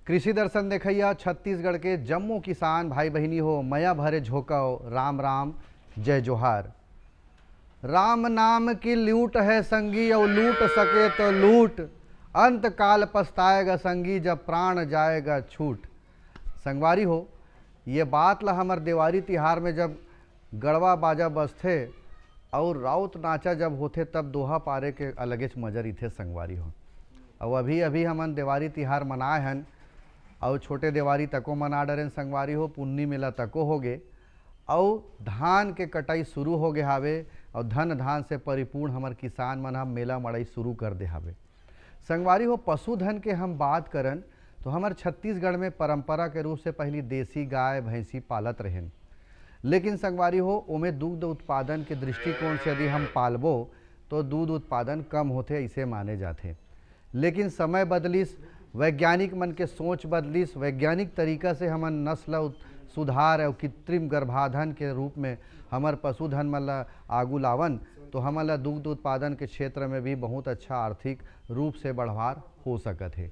कृषि दर्शन देखैया छत्तीसगढ़ के जम्मू किसान भाई बहनी हो मया भरे झोंकाओ राम राम जय जोहार। राम नाम की लूट है संगी और लूट सके तो लूट, अंत काल पछताएगा संगी जब प्राण जाएगा छूट। संगवारी हो ये बात ला हमर देवारी तिहार में जब गड़वा बाजा बजथे और राउत नाचा जब होथे तब दोहा पारे के अलगेच मजर इथे संगवारी हो। और अभी अभी हमन देवारी तिहार मनाए हन और छोटे देवारी तको मना डरेन संगवारी हो, पुन्नी मेला तको हो गे और धान के कटाई शुरू हो गए हावे और धन धान से परिपूर्ण हमर किसान मन हम मेला मड़ाई शुरू कर दे हावे। संगवारी हो पशुधन के हम बात करन तो हमार छत्तीसगढ़ में परंपरा के रूप से पहली देसी गाय भैंसी पालत रहें, लेकिन संगवारी हो ओमे दूध उत्पादन के दृष्टिकोण से यदि हम पालबो तो दूध उत्पादन कम होते ऐसे माने जाते। लेकिन समय बदलिस, वैज्ञानिक मन के सोच बदलिस, वैज्ञानिक तरीका से हमन नस्ल सुधार और कृत्रिम गर्भाधान के रूप में हमर पशुधन मन ला आगू लावन तो हमन ला दुग्ध उत्पादन के क्षेत्र में भी बहुत अच्छा आर्थिक रूप से बढ़वार हो सकत है।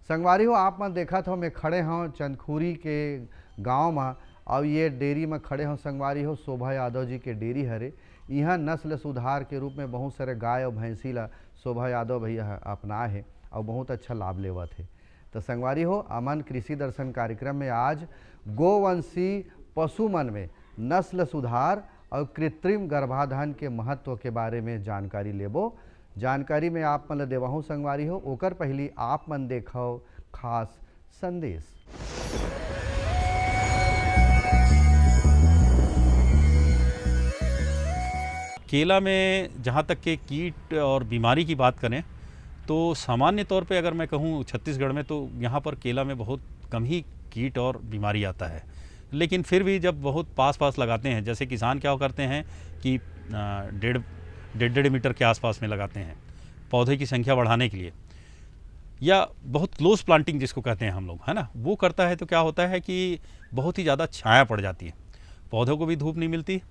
संगवारी हो आप मन देखा था मैं खड़े हों चंदखुरी के गांव में और ये डेयरी में खड़े हों संगवारी हो शोभा यादव जी के डेयरी हरे। यहाँ नस्ल सुधार के रूप में बहुत सारे गाय और भैंसी ला शोभा यादव भैया अपनाए है और बहुत अच्छा लाभ लेवत है। तो संगवारी हो अमन कृषि दर्शन कार्यक्रम में आज गोवंशी पशु मन में नस्ल सुधार और कृत्रिम गर्भाधान के महत्व के बारे में जानकारी लेबो। जानकारी में आप मन देवहूँ संगवारी हो, ओकर पहली आप मन देखो खास संदेश। केला में जहाँ तक के कीट और बीमारी की बात करें तो सामान्य तौर पे अगर मैं कहूँ छत्तीसगढ़ में तो यहाँ पर केला में बहुत कम ही कीट और बीमारी आता है। लेकिन फिर भी जब बहुत पास पास लगाते हैं, जैसे किसान क्या करते हैं कि डेढ़ मीटर के आसपास में लगाते हैं पौधे की संख्या बढ़ाने के लिए, या बहुत क्लोज प्लांटिंग जिसको कहते हैं हम लोग, है ना, वो करता है तो क्या होता है कि बहुत ही ज़्यादा छाया पड़ जाती है, पौधों को भी धूप नहीं मिलती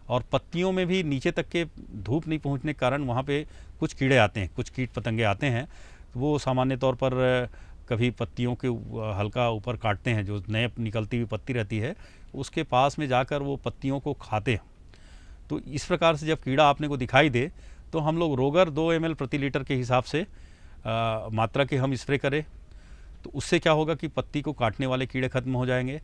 और पत्तियों में भी नीचे तक के धूप नहीं पहुंचने के कारण वहाँ पे कुछ कीड़े आते हैं, कुछ कीट पतंगे आते हैं। वो सामान्य तौर पर कभी पत्तियों के हल्का ऊपर काटते हैं, जो नए निकलती हुई पत्ती रहती है उसके पास में जाकर वो पत्तियों को खाते हैं। तो इस प्रकार से जब कीड़ा आपने को दिखाई दे तो हम लोग रोगर 2 ml प्रति लीटर के हिसाब से मात्रा के हम स्प्रे करें तो उससे क्या होगा कि पत्ती को काटने वाले कीड़े खत्म हो जाएंगे।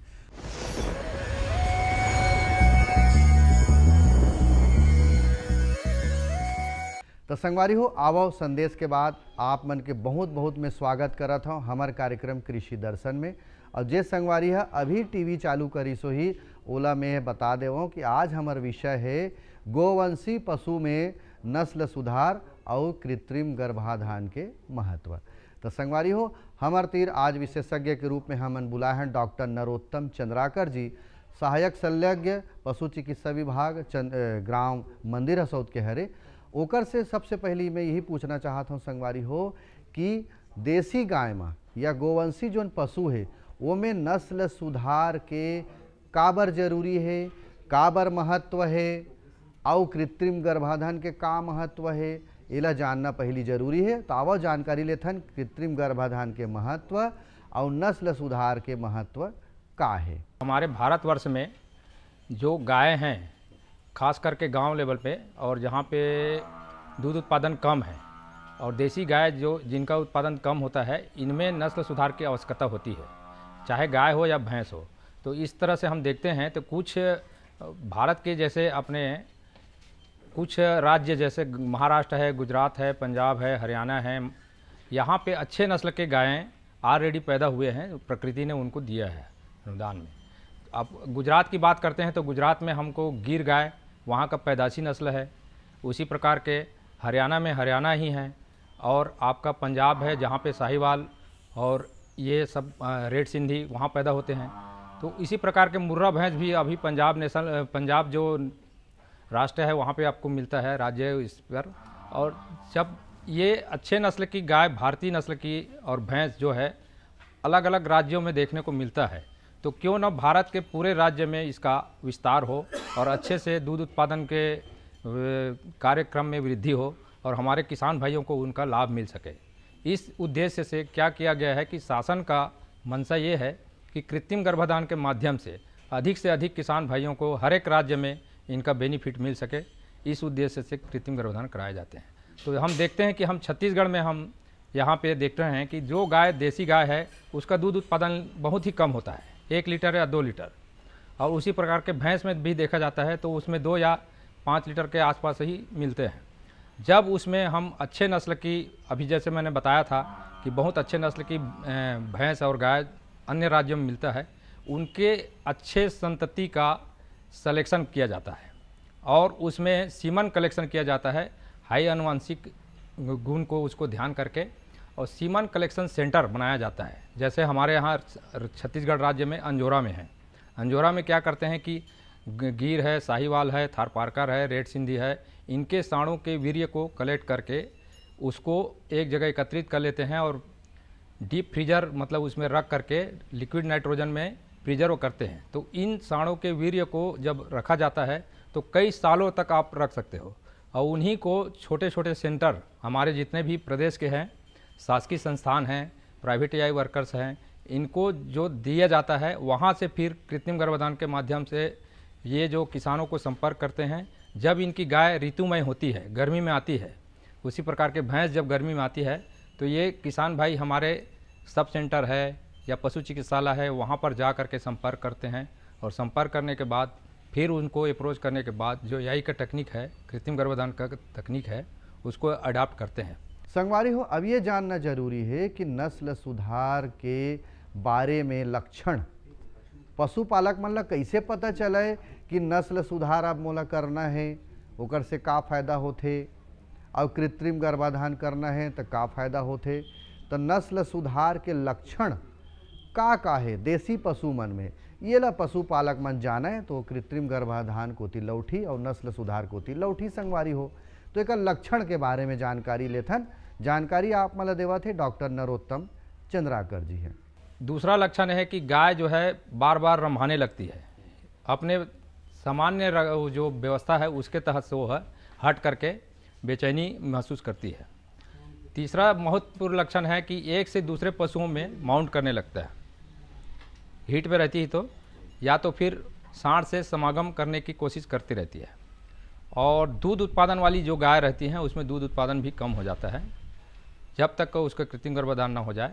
तो संगवारी हो आवो संदेश के बाद आप मन के बहुत बहुत मैं स्वागत करत हूँ हमार कार्यक्रम कृषि दर्शन में। और जे संगवारी है अभी टीवी चालू करी सो ही ओला में बता देवो कि आज हमार विषय है गोवंशी पशु में नस्ल सुधार और कृत्रिम गर्भाधान के महत्व। तो संगवारी हो हमार तीर आज विशेषज्ञ के रूप में हमन बुलाए हैं डॉक्टर नरोत्तम चंद्राकर जी, सहायक शल्यज्ञ पशु चिकित्सा विभाग ग्राम मंदिर हसौद के हरे। ओकर से सबसे पहली मैं यही पूछना चाहता हूँ संगवारी हो कि देसी गाय में या गोवंशी जो पशु है वो में नस्ल सुधार के काबर जरूरी है, काबर महत्व है और कृत्रिम गर्भाधान के का महत्व है, इला जानना पहली जरूरी है। तो आवो जानकारी लेथन कृत्रिम गर्भाधान के महत्व और नस्ल सुधार के महत्व का है। हमारे भारतवर्ष में जो गाय हैं खास करके गांव लेवल पे और जहाँ पे दूध उत्पादन कम है और देसी गाय जो जिनका उत्पादन कम होता है, इनमें नस्ल सुधार की आवश्यकता होती है, चाहे गाय हो या भैंस हो। तो इस तरह से हम देखते हैं तो कुछ भारत के जैसे अपने कुछ राज्य जैसे महाराष्ट्र है, गुजरात है, पंजाब है, हरियाणा है, यहाँ पे अच्छे नस्ल के गायें ऑलरेडी पैदा हुए हैं, प्रकृति ने उनको दिया है अनुदान में। अब गुजरात की बात करते हैं तो गुजरात में हमको गिर गाय वहाँ का पैदाशी नस्ल है। उसी प्रकार के हरियाणा में हरियाणा ही है और आपका पंजाब है जहाँ पे साहिवाल और ये सब रेड सिंधी वहाँ पैदा होते हैं। तो इसी प्रकार के मुर्रा भैंस भी अभी पंजाब जो राष्ट्र है वहाँ पे आपको मिलता है, राज्य इस पर। और जब ये अच्छे नस्ल की गाय भारतीय नस्ल की और भैंस जो है अलग अलग राज्यों में देखने को मिलता है, तो क्यों न भारत के पूरे राज्य में इसका विस्तार हो और अच्छे से दूध उत्पादन के कार्यक्रम में वृद्धि हो और हमारे किसान भाइयों को उनका लाभ मिल सके। इस उद्देश्य से क्या किया गया है कि शासन का मंशा ये है कि कृत्रिम गर्भाधान के माध्यम से अधिक किसान भाइयों को हर एक राज्य में इनका बेनिफिट मिल सके, इस उद्देश्य से कृत्रिम गर्भाधान कराए जाते हैं। तो हम देखते हैं कि हम छत्तीसगढ़ में हम यहाँ पे देख रहे हैं कि जो गाय देसी गाय है उसका दूध उत्पादन बहुत ही कम होता है, 1 लीटर या 2 लीटर, और उसी प्रकार के भैंस में भी देखा जाता है तो उसमें 2 या 5 लीटर के आसपास ही मिलते हैं। जब उसमें हम अच्छे नस्ल की, अभी जैसे मैंने बताया था कि बहुत अच्छे नस्ल की भैंस और गाय अन्य राज्यों में मिलता है, उनके अच्छे संतति का सलेक्शन किया जाता है और उसमें सीमन कलेक्शन किया जाता है, हाई आनुवंशिक गुण को उसको ध्यान करके, और सीमन कलेक्शन सेंटर बनाया जाता है। जैसे हमारे यहाँ छत्तीसगढ़ राज्य में अंजोरा में है। अंजोरा में क्या करते हैं कि गिर है, साहिवाल है, थारपारकर है, रेड सिंधी है, इनके साँड़ों के वीर्य को कलेक्ट करके उसको एक जगह एकत्रित कर लेते हैं और डीप फ्रीजर मतलब उसमें रख करके लिक्विड नाइट्रोजन में प्रिजर्व करते हैं। तो इन साँड़ों के वीर्य को जब रखा जाता है तो कई सालों तक आप रख सकते हो, और उन्हीं को छोटे छोटे सेंटर हमारे जितने भी प्रदेश के हैं, शासकीय संस्थान हैं, प्राइवेट एआई वर्कर्स हैं, इनको जो दिया जाता है, वहाँ से फिर कृत्रिम गर्भाधान के माध्यम से ये जो किसानों को संपर्क करते हैं। जब इनकी गाय ऋतुमय होती है, गर्मी में आती है, उसी प्रकार के भैंस जब गर्मी में आती है तो ये किसान भाई हमारे सब सेंटर है या पशु चिकित्सालय है, वहाँ पर जा कर के संपर्क करते हैं, और संपर्क करने के बाद फिर उनको अप्रोच करने के बाद जो एआई का टेक्निक है, कृत्रिम गर्भाधान का तकनीक है, उसको अडाप्ट करते हैं। संगवारी हो, अब ये जानना जरूरी है कि नस्ल सुधार के बारे में लक्षण पशुपालक मन ला कैसे पता चले कि नस्ल सुधार अब मोला करना है, ओकर से का फायदा होथे, और कृत्रिम गर्भाधान करना है तो का फायदा होथे। तो नस्ल सुधार के लक्षण का है देसी पशु मन में, ये ला पशुपालक मन जाने तो कृत्रिम गर्भाधान कोती लौठी और नस्ल सुधार कोती लौठी। संगवारी हो, तो एक लक्षण के बारे में जानकारी लेथन। जानकारी आप मला देवा थे डॉक्टर नरोत्तम चंद्राकर जी हैं। दूसरा लक्षण है कि गाय जो है बार बार रम्भाने लगती है, अपने सामान्य जो व्यवस्था है उसके तहत से वो है हट करके बेचैनी महसूस करती है। तीसरा महत्वपूर्ण लक्षण है कि एक से दूसरे पशुओं में माउंट करने लगता है, हीट में रहती है तो, या तो फिर सांड से समागम करने की कोशिश करती रहती है। और दूध उत्पादन वाली जो गाय रहती हैं उसमें दूध उत्पादन भी कम हो जाता है, जब तक उसका कृत्रिम गर्भाधान ना हो जाए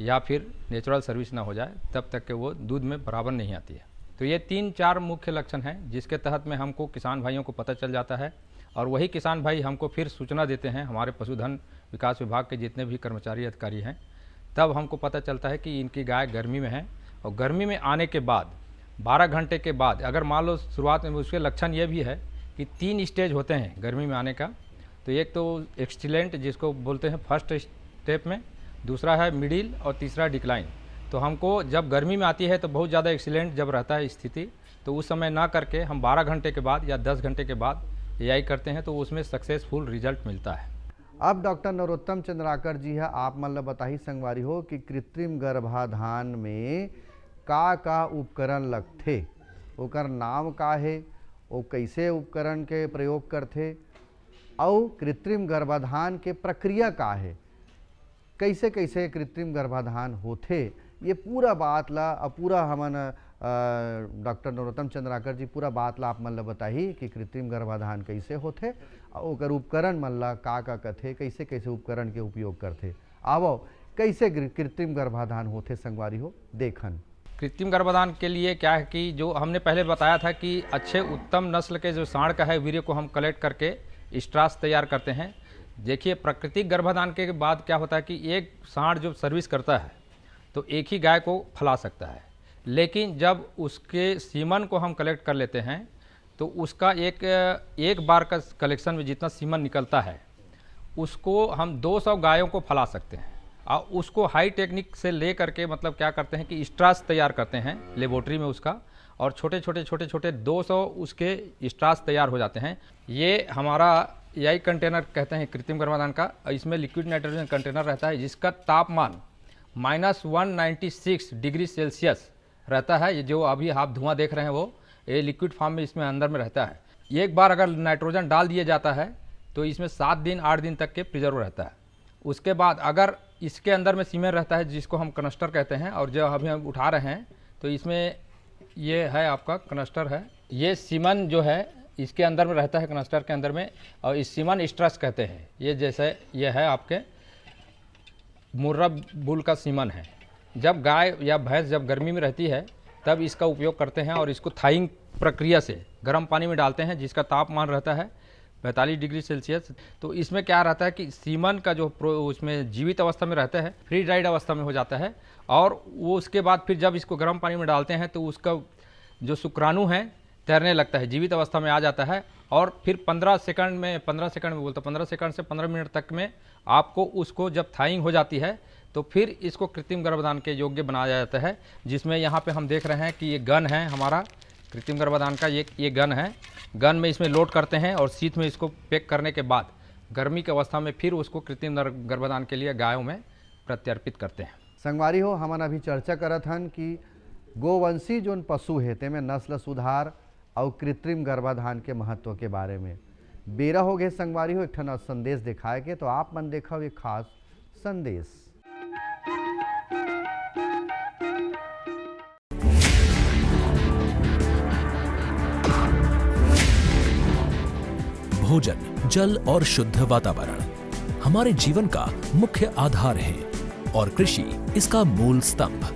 या फिर नेचुरल सर्विस ना हो जाए तब तक के वो दूध में बराबर नहीं आती है। तो ये 3-4 मुख्य लक्षण हैं जिसके तहत में हमको किसान भाइयों को पता चल जाता है, और वही किसान भाई हमको फिर सूचना देते हैं, हमारे पशुधन विकास विभाग के जितने भी कर्मचारी अधिकारी हैं, तब हमको पता चलता है कि इनकी गाय गर्मी में है। और गर्मी में आने के बाद 12 घंटे के बाद अगर मान लो शुरुआत में, उसके लक्षण ये भी है कि 3 स्टेज होते हैं गर्मी में आने का। तो एक तो एक्सीलेंट जिसको बोलते हैं फर्स्ट स्टेप में, दूसरा है मिडिल और तीसरा डिक्लाइन। तो हमको जब गर्मी में आती है तो बहुत ज़्यादा एक्सीलेंट जब रहता है स्थिति, तो उस समय ना करके हम 12 घंटे के बाद या 10 घंटे के बाद एआई करते हैं, तो उसमें सक्सेसफुल रिजल्ट मिलता है। अब डॉक्टर नरोत्तम चंद्राकर जी है, आप मन ला बताही संगवारी हो कि कृत्रिम गर्भाधान में का उपकरण लगथे, ओकर नाम का है, वो कैसे उपकरण के प्रयोग करथे, और कृत्रिम गर्भाधान के प्रक्रिया का है, कैसे कैसे कृत्रिम गर्भाधान होथे, ये पूरा बात ला पूरा हमन डॉक्टर नरोत्तम चंद्राकर जी पूरा बात ला आप मन ला बताही कि कृत्रिम गर्भाधान कैसे होथे, और ओकर उपकरण मन ला का कथे, कैसे कैसे उपकरण के उपयोग करथे। आवो कैसे कृत्रिम गर्भाधान होथे संगवारी हो देखन। कृत्रिम गर्भाधान के लिए क्या है कि जो हमने पहले बताया था कि अच्छे उत्तम नस्ल के जो सांड का है वीर्य को हम कलेक्ट करके स्ट्रास तैयार करते हैं। देखिए, प्राकृतिक गर्भाधान के बाद क्या होता है कि एक सांड जो सर्विस करता है तो एक ही गाय को फैला सकता है, लेकिन जब उसके सीमन को हम कलेक्ट कर लेते हैं तो उसका एक बार का कलेक्शन में जितना सीमन निकलता है उसको हम 200 गायों को फैला सकते हैं, और उसको हाई टेक्निक से ले करके मतलब क्या करते हैं कि स्ट्रास तैयार करते हैं लेबोरेटरी में उसका, और छोटे छोटे 200 उसके स्ट्रास तैयार हो जाते हैं। ये हमारा एआई कंटेनर कहते हैं कृत्रिम गर्भाधान का, इसमें लिक्विड नाइट्रोजन कंटेनर रहता है जिसका तापमान -196 डिग्री सेल्सियस रहता है। ये जो अभी आप धुआं देख रहे हैं वो ये लिक्विड फॉर्म में इसमें अंदर में रहता है। एक बार अगर नाइट्रोजन डाल दिया जाता है तो इसमें 7 दिन 8 दिन तक के प्रिजर्व रहता है। उसके बाद अगर इसके अंदर में सीमेंट रहता है जिसको हम कनस्टर कहते हैं, और जो अभी हम उठा रहे हैं तो इसमें ये है आपका कनस्टर है। ये सीमन जो है इसके अंदर में रहता है कनस्टर के अंदर में, और इस सीमन स्ट्रस कहते हैं। ये जैसे ये है आपके मुर्रा बुल का सीमन है। जब गाय या भैंस जब गर्मी में रहती है तब इसका उपयोग करते हैं, और इसको थाइंग प्रक्रिया से गर्म पानी में डालते हैं जिसका तापमान रहता है 45 डिग्री सेल्सियस। तो इसमें क्या रहता है कि सीमन का जो उसमें जीवित अवस्था में रहता है फ्री ड्राइड अवस्था में हो जाता है, और वो उसके बाद फिर जब इसको गर्म पानी में डालते हैं तो उसका जो शुक्राणु है तैरने लगता है, जीवित अवस्था में आ जाता है, और फिर 15 सेकंड में 15 सेकंड से 15 मिनट तक में आपको उसको जब थाइंग हो जाती है तो फिर इसको कृत्रिम गर्भाधान के योग्य बनाया जाता है। जिसमें यहाँ पे हम देख रहे हैं कि ये गन है हमारा कृत्रिम गर्भाधान का, ये गन है। गन में इसमें लोड करते हैं और शीत में इसको पैक करने के बाद गर्मी की अवस्था में फिर उसको कृत्रिम गर्भाधान के लिए गायों में प्रत्यर्पित करते हैं। संगवारी हो, हमन अभी चर्चा करत हन कि गोवंशी जोन पशु है तेमें नस्ल सुधार और कृत्रिम गर्भाधान के महत्व के बारे में बेरा हो गए। संगवारी हो, एक ठन संदेश दिखाए के, तो आप मन देखो एक खास संदेश। भोजन, जल और शुद्ध वातावरण हमारे जीवन का मुख्य आधार है और कृषि इसका मूल स्तंभ।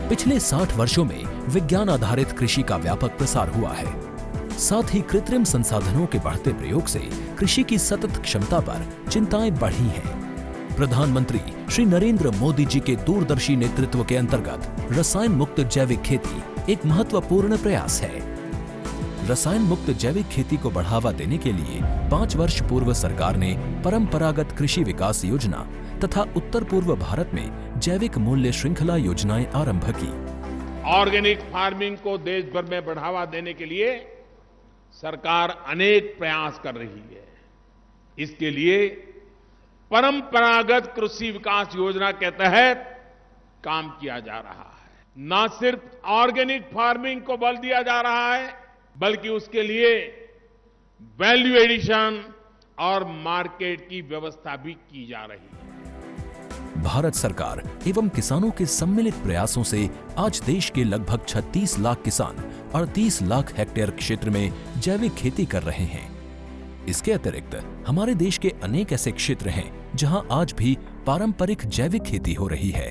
पिछले 60 वर्षों में विज्ञान आधारित कृषि का व्यापक प्रसार हुआ है। साथ ही कृत्रिम संसाधनों के बढ़ते प्रयोग से कृषि की सतत क्षमता पर चिंताएं बढ़ी हैं। प्रधानमंत्री श्री नरेंद्र मोदी जी के दूरदर्शी नेतृत्व के अंतर्गत रसायन मुक्त जैविक खेती एक महत्वपूर्ण प्रयास है। रसायन मुक्त जैविक खेती को बढ़ावा देने के लिए 5 वर्ष पूर्व सरकार ने परंपरागत कृषि विकास योजना तथा उत्तर पूर्व भारत में जैविक मूल्य श्रृंखला योजनाएं आरंभ की। ऑर्गेनिक फार्मिंग को देश भर में बढ़ावा देने के लिए सरकार अनेक प्रयास कर रही है। इसके लिए परंपरागत कृषि विकास योजना के तहत काम किया जा रहा है। न सिर्फ ऑर्गेनिक फार्मिंग को बल दिया जा रहा है, बल्कि उसके लिए वैल्यू एडिशन और मार्केट की व्यवस्था भी की जा रही है। भारत सरकार एवं किसानों के सम्मिलित प्रयासों से आज देश के लगभग 36 लाख किसान 38 लाख हेक्टेयर क्षेत्र में जैविक खेती कर रहे हैं। इसके अतिरिक्त हमारे देश के अनेक ऐसे क्षेत्र हैं जहां आज भी पारंपरिक जैविक खेती हो रही है।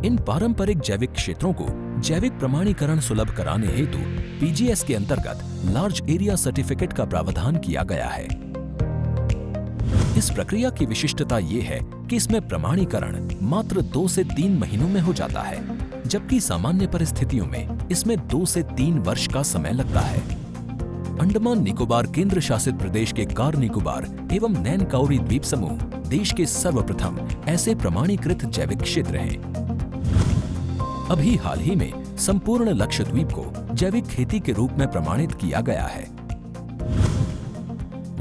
इन पारंपरिक जैविक क्षेत्रों को जैविक प्रमाणीकरण सुलभ कराने हेतु पीजीएस के अंतर्गत लार्ज एरिया सर्टिफिकेट का प्रावधान किया गया है। इस प्रक्रिया की विशिष्टता ये है कि इसमें प्रमाणीकरण मात्र 2 से 3 महीनों में हो जाता है, जबकि सामान्य परिस्थितियों में इसमें 2 से 3 वर्ष का समय लगता है। अंडमान निकोबार केंद्र शासित प्रदेश के कार निकोबार एवं नैन काउरी द्वीप समूह देश के सर्वप्रथम ऐसे प्रमाणीकृत जैविक क्षेत्र हैं। अभी हाल ही में संपूर्ण लक्षद्वीप को जैविक खेती के रूप में प्रमाणित किया गया है।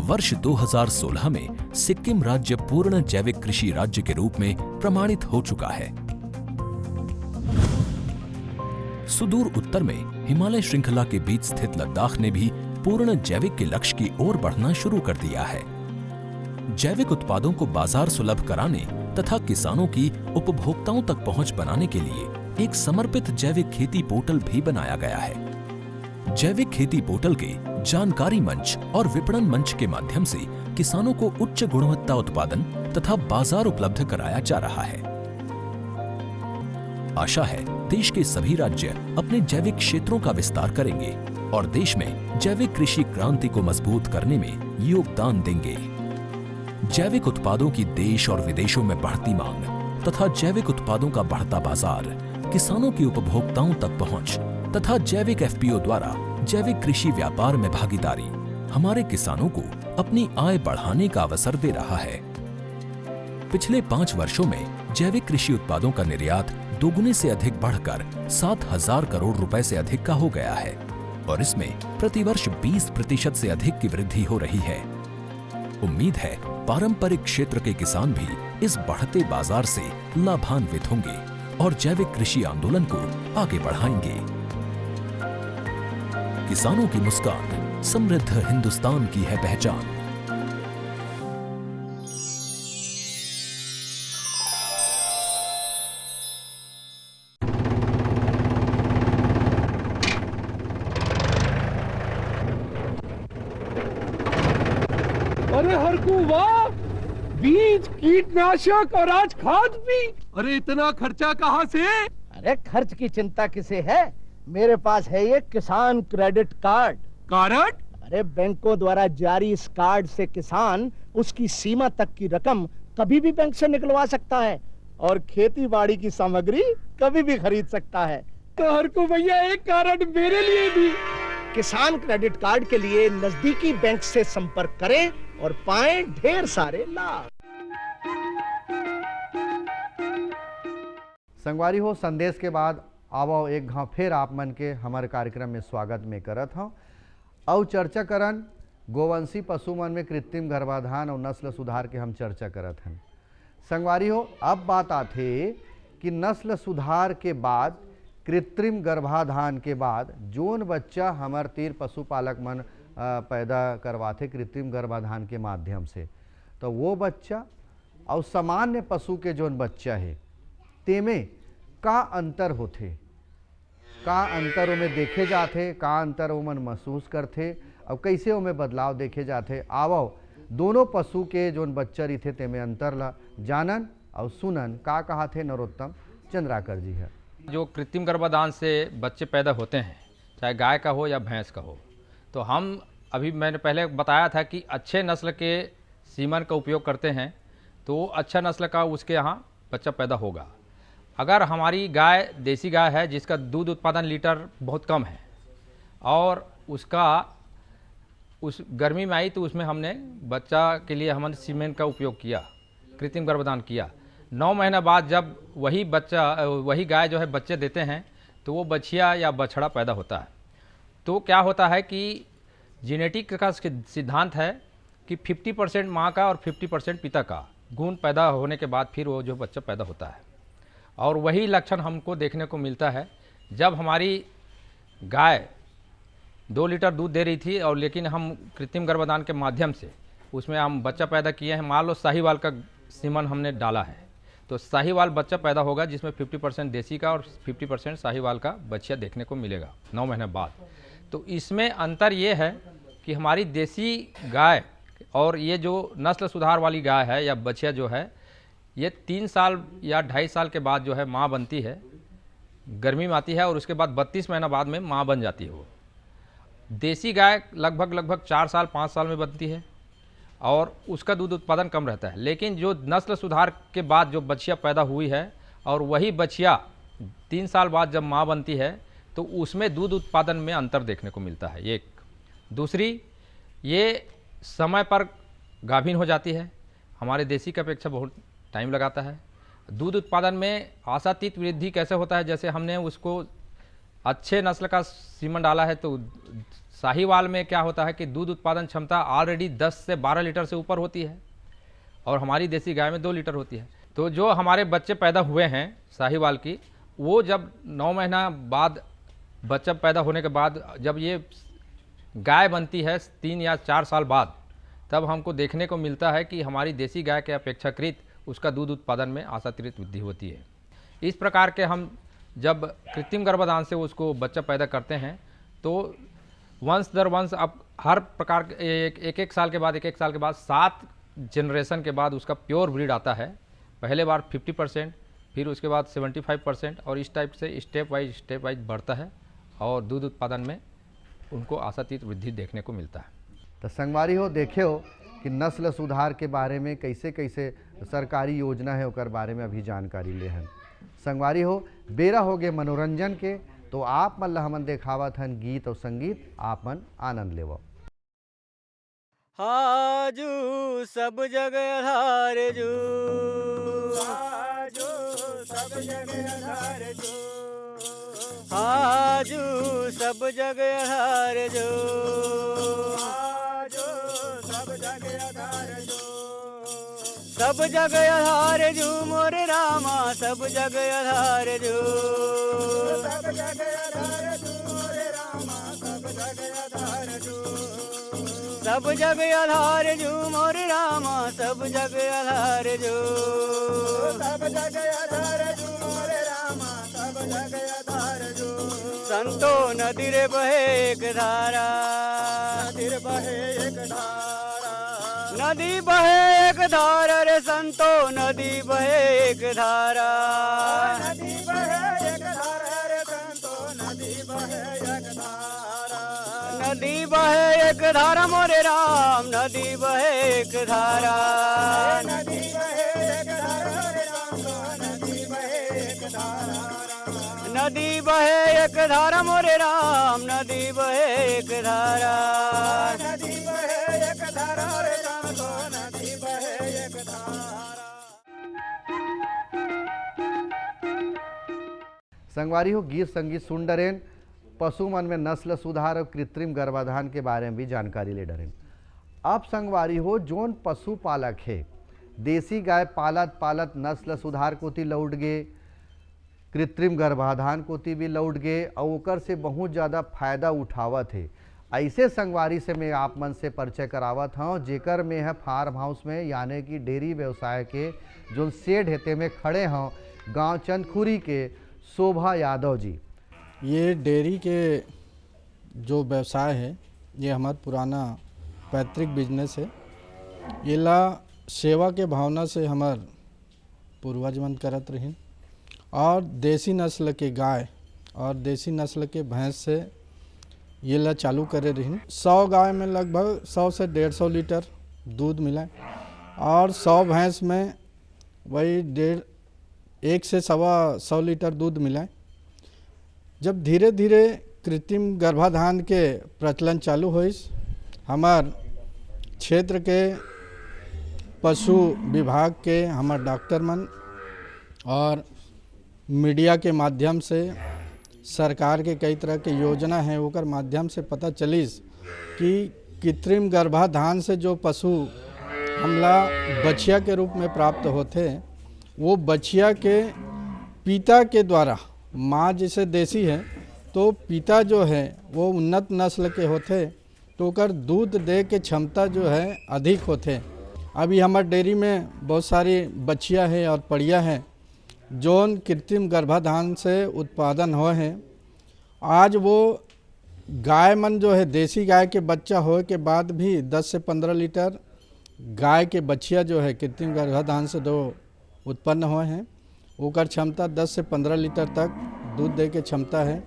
वर्ष 2016 में सिक्किम राज्य पूर्ण जैविक कृषि राज्य के रूप में प्रमाणित हो चुका है। सुदूर उत्तर में हिमालय श्रृंखला के बीच स्थित लद्दाख ने भी पूर्ण जैविक के लक्ष्य की ओर बढ़ना शुरू कर दिया है। जैविक उत्पादों को बाजार सुलभ कराने तथा किसानों की उपभोक्ताओं तक पहुंच बनाने के लिए एक समर्पित जैविक खेती पोर्टल भी बनाया गया है। जैविक खेती पोर्टल के जानकारी मंच और विपणन मंच के माध्यम से किसानों को उच्च गुणवत्ता उत्पादन तथा बाजार उपलब्ध कराया जा रहा है। आशा है देश के सभी राज्य अपने जैविक क्षेत्रों का विस्तार करेंगे और देश में जैविक कृषि क्रांति को मजबूत करने में योगदान देंगे। जैविक उत्पादों की देश और विदेशों में बढ़ती मांग तथा जैविक उत्पादों का बढ़ता बाजार, किसानों की उपभोक्ताओं तक पहुंच तथा जैविक एफपीओ द्वारा जैविक कृषि व्यापार में भागीदारी हमारे किसानों को अपनी आय बढ़ाने का अवसर दे रहा है। पिछले 5 वर्षों में जैविक कृषि उत्पादों का निर्यात दोगुने से अधिक बढ़कर 7,000 करोड़ रुपए से अधिक का हो गया है और इसमें प्रतिवर्ष 20% से अधिक की वृद्धि हो रही है। उम्मीद है पारंपरिक क्षेत्र के किसान भी इस बढ़ते बाजार से लाभान्वित होंगे और जैविक कृषि आंदोलन को आगे बढ़ाएंगे। किसानों की मुस्कान समृद्ध हिंदुस्तान की है पहचान। अरे हरकू वाह, बीज, कीटनाशक और आज खाद भी। अरे इतना खर्चा कहाँ से? अरे खर्च की चिंता किसे है, मेरे पास है ये किसान क्रेडिट कार्ड। कार्ड? अरे बैंकों द्वारा जारी इस कार्ड से किसान उसकी सीमा तक की रकम कभी भी बैंक से निकलवा सकता है और खेती बाड़ी की सामग्री कभी भी खरीद सकता है। तो हरकू भैया एक कार्ड मेरे लिए भी। किसान क्रेडिट कार्ड के लिए नजदीकी बैंक से संपर्क करें और पाएं ढेर सारे लाभ। संगवारी हो, संदेश के बाद आवो एक घाव फिर आप मन के हमारे कार्यक्रम में स्वागत में करत हूँ और चर्चा करन गोवंशी पशु मन में कृत्रिम गर्भाधान और नस्ल सुधार के हम चर्चा करत हैं। संगवारी हो, अब बात आथे कि नस्ल सुधार के बाद, कृत्रिम गर्भाधान के बाद जोन बच्चा हमार तीर पशुपालक मन पैदा करवाते कृत्रिम गर्भाधान के माध्यम से, तो वो बच्चा और सामान्य पशु के जोन बच्चा है तेमे का अंतर होथे, का अंतर में देखे जाते, का अंतर वो मन महसूस करते और कैसे उमें बदलाव देखे जाते। आवो दोनों पशु के जोन बच्चा रही तेमे अंतर ला जानन और सुनन का कहा थे नरोत्तम चंद्राकर जी है। जो कृत्रिम गर्भाधान से बच्चे पैदा होते हैं, चाहे गाय का हो या भैंस का हो, तो हम अभी मैंने पहले बताया था कि अच्छे नस्ल के सीमन का उपयोग करते हैं तो अच्छा नस्ल का उसके यहाँ बच्चा पैदा होगा। अगर हमारी गाय देसी गाय है जिसका दूध उत्पादन लीटर बहुत कम है और उसका उस गर्मी में आई, तो उसमें हमने बच्चा के लिए हमने सीमेन का उपयोग किया, कृत्रिम गर्भाधान किया। 9 महीना बाद जब वही गाय जो है बच्चे देते हैं तो वो बछिया या बछड़ा पैदा होता है। तो क्या होता है कि जेनेटिक का सिद्धांत है कि 50% माँ का और 50% पिता का गुण पैदा होने के बाद फिर वो जो बच्चा पैदा होता है। और वही लक्षण हमको देखने को मिलता है जब हमारी गाय 2 लीटर दूध दे रही थी और लेकिन हम कृत्रिम गर्भाधान के माध्यम से उसमें हम बच्चा पैदा किए हैं। मान लो साहीवाल का सीमन हमने डाला है तो साहीवाल बच्चा पैदा होगा जिसमें 50% देसी का और 50% साहीवाल का बच्चा देखने को मिलेगा 9 महीने बाद। तो इसमें अंतर ये है कि हमारी देसी गाय और ये जो नस्ल सुधार वाली गाय है या बछिया जो है, ये 3 साल या 2.5 साल के बाद जो है माँ बनती है, गर्मी में आती है और उसके बाद 32 महीना बाद में माँ बन जाती है। वो देसी गाय लगभग 4 साल 5 साल में बनती है और उसका दूध उत्पादन कम रहता है। लेकिन जो नस्ल सुधार के बाद जो बछिया पैदा हुई है और वही बछिया 3 साल बाद जब माँ बनती है तो उसमें दूध उत्पादन में अंतर देखने को मिलता है। एक दूसरी, ये समय पर गाभिन हो जाती है, हमारे देसी की अपेक्षा बहुत टाइम लगाता है। दूध उत्पादन में आशातीत वृद्धि कैसे होता है, जैसे हमने उसको अच्छे नस्ल का सीमन डाला है तो साहीवाल में क्या होता है कि दूध उत्पादन क्षमता ऑलरेडी 10 से 12 लीटर से ऊपर होती है और हमारी देसी गाय में 2 लीटर होती है। तो जो हमारे बच्चे पैदा हुए हैं साहीवाल की, वो जब 9 महीना बाद बच्चा पैदा होने के बाद जब ये गाय बनती है 3 या 4 साल बाद, तब हमको देखने को मिलता है कि हमारी देसी गाय के अपेक्षाकृत उसका दूध उत्पादन में आशातीत वृद्धि होती है। इस प्रकार के हम जब कृत्रिम गर्भाधान से उसको बच्चा पैदा करते हैं तो वंश दर वंश अब हर प्रकार एक साल के बाद 7 जनरेशन के बाद उसका प्योर ब्रीड आता है। पहले बार 50%, फिर उसके बाद 75% और इस टाइप से स्टेप वाइज बढ़ता है और दूध उत्पादन में उनको आशातीत वृद्धि देखने को मिलता है। तो संगवारी हो, देखे हो कि नस्ल सुधार के बारे में कैसे कैसे सरकारी योजना है ओकर बारे में अभी जानकारी ले हैं। संगवारी हो, बेरा हो गए मनोरंजन के, तो आप मन ला हमन देखावत हन गीत और संगीत, आप मन आनंद लेवो। हाजू सब जगह आधार जू, हाजू सब जगह आधार जू, हाजू सब जगह आधार जू, हाजू सब जगह आधार जू, सब जगह आधार जू मोरे रामा, सब जगह आधार जू, सब जगह आधार जू मोरे रामा, सब जगह आधार जू, सब जगह आधार जू मोरे रामा, सब जगह आधार जू, सब जगह आधार जू मोरे रामा, सब जगह आधार जू। संतो नदी रे बहे एक धारा, नदी फिर बहे एक धारा। नदी बहे एक धारा रे संतो, नदी बहे एक धारा। नदी बहे एक धारा रे संतो, नदी बहे एक धारा। नदी बहे एक धारा मोरे राम, नदी बहे एक धारा। नदी बहे एक धारा रे संतो, नदी बहे एक धारा। नदी बहे एक धारा मोरे राम, नदी बहे एक धारा। नदी बहे एक धारा रे संतो, नदी बहे एक धारा। संगवारी हो, गीत संगीत सुन डरेन, पशु मन में नस्ल सुधार और कृत्रिम गर्भाधान के बारे में भी जानकारी ले डरेन। अब संगवारी हो, जोन पशुपालक है देसी गाय पालत पालत नस्ल सुधार कोती लौट गे, कृत्रिम गर्भाधान कोती भी लौट गए और ओकर से बहुत ज़्यादा फायदा उठावत है। ऐसे संगवारी से मैं आप मन से परिचय करावत हूँ, जेकर में है फार्म हाउस में यानी कि डेयरी व्यवसाय के जो शेड हेते में खड़े हों गांव चंदखुरी के शोभा यादव जी। ये डेयरी के जो व्यवसाय है ये हमारा पुराना पैतृक बिजनेस है। ये ला सेवा के भावना से हमार पूर्वज मन करत रही और देसी नस्ल के गाय और देसी नस्ल के भैंस से ये ला चालू करे रही। 100 गाय में लगभग 100 से 150 लीटर दूध मिला और 100 भैंस में वही 1 से 125 लीटर दूध मिला। जब धीरे धीरे कृत्रिम गर्भाधान के प्रचलन चालू हुई, हमार क्षेत्र के पशु विभाग के हमार डॉक्टर मन और मीडिया के माध्यम से सरकार के कई तरह के योजना है ओकर माध्यम से पता चलिस कि कृत्रिम गर्भाधान से जो पशु हमला बछिया के रूप में प्राप्त होते, वो बछिया के पिता के द्वारा, माँ जैसे देसी है तो पिता जो है वो उन्नत नस्ल के होते तो ओकर दूध दे के क्षमता जो है अधिक होते। अभी हमारे डेयरी में बहुत सारी बछिया है और पड़िया है जोन कृत्रिम गर्भाधान से उत्पादन हो हैं। आज वो गाय मन जो है देसी गाय के बच्चा होए के बाद भी 10 से 15 लीटर गाय के बछिया जो है कृत्रिम गर्भाधान से दो उत्पन्न हुए हैं, ओकर क्षमता 10 से 15 लीटर तक दूध दे के क्षमता है।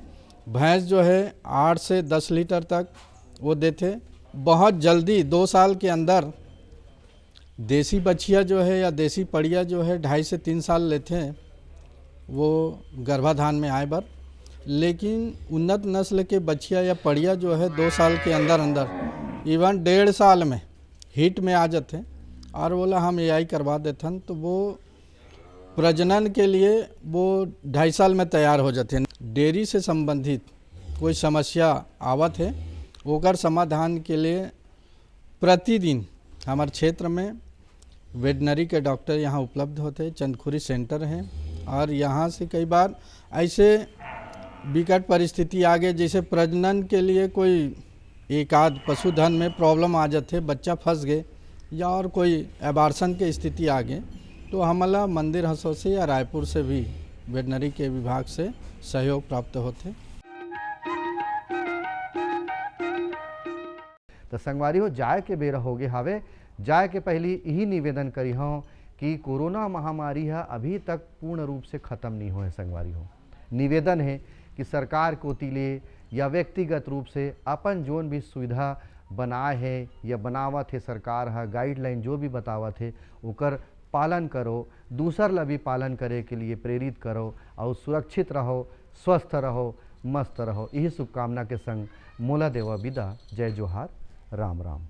भैंस जो है 8 से 10 लीटर तक वो देते। बहुत जल्दी 2 साल के अंदर देसी बछिया जो है या देसी पड़िया जो है 2.5 से 3 साल लेते हैं वो गर्भाधान में आए बर, लेकिन उन्नत नस्ल के बछिया या पड़िया जो है 2 साल के अंदर अंदर इवन 1.5 साल में हिट में आ जाते हैं और बोला हम AI करवा देते हैं तो वो प्रजनन के लिए वो 2.5 साल में तैयार हो जाते हैं। डेयरी से संबंधित कोई समस्या आवत है ओकर समाधान के लिए प्रतिदिन हमारे क्षेत्र में वेटनरी के डॉक्टर यहाँ उपलब्ध होते हैं। चंदखुरी सेंटर हैं और यहाँ से कई बार ऐसे विकट परिस्थिति आ गए जैसे प्रजनन के लिए कोई एक आध पशुधन में प्रॉब्लम आ जाते, बच्चा फंस गए या और कोई एबार्सन के स्थिति आ गए तो हमला मंदिर हंसो से या रायपुर से भी वेटनरी के विभाग से सहयोग प्राप्त होते। तो संगवारी हो, जाए के बेरा हो गए हावे। जाए के पहले यही निवेदन करी हूँ कि कोरोना महामारी है अभी तक पूर्ण रूप से ख़त्म नहीं हुआ है। संगवारी हो, निवेदन है कि सरकार को तिले या व्यक्तिगत रूप से अपन जोन भी सुविधा बनाए है या बनावत है सरकार है, गाइडलाइन जो भी बतावत है ओकर पालन करो, दूसर ला भी पालन करे के लिए प्रेरित करो और सुरक्षित रहो, स्वस्थ रहो, मस्त रहो। यही शुभकामना के संग मोला देवा विदा। जय जोहार, राम राम।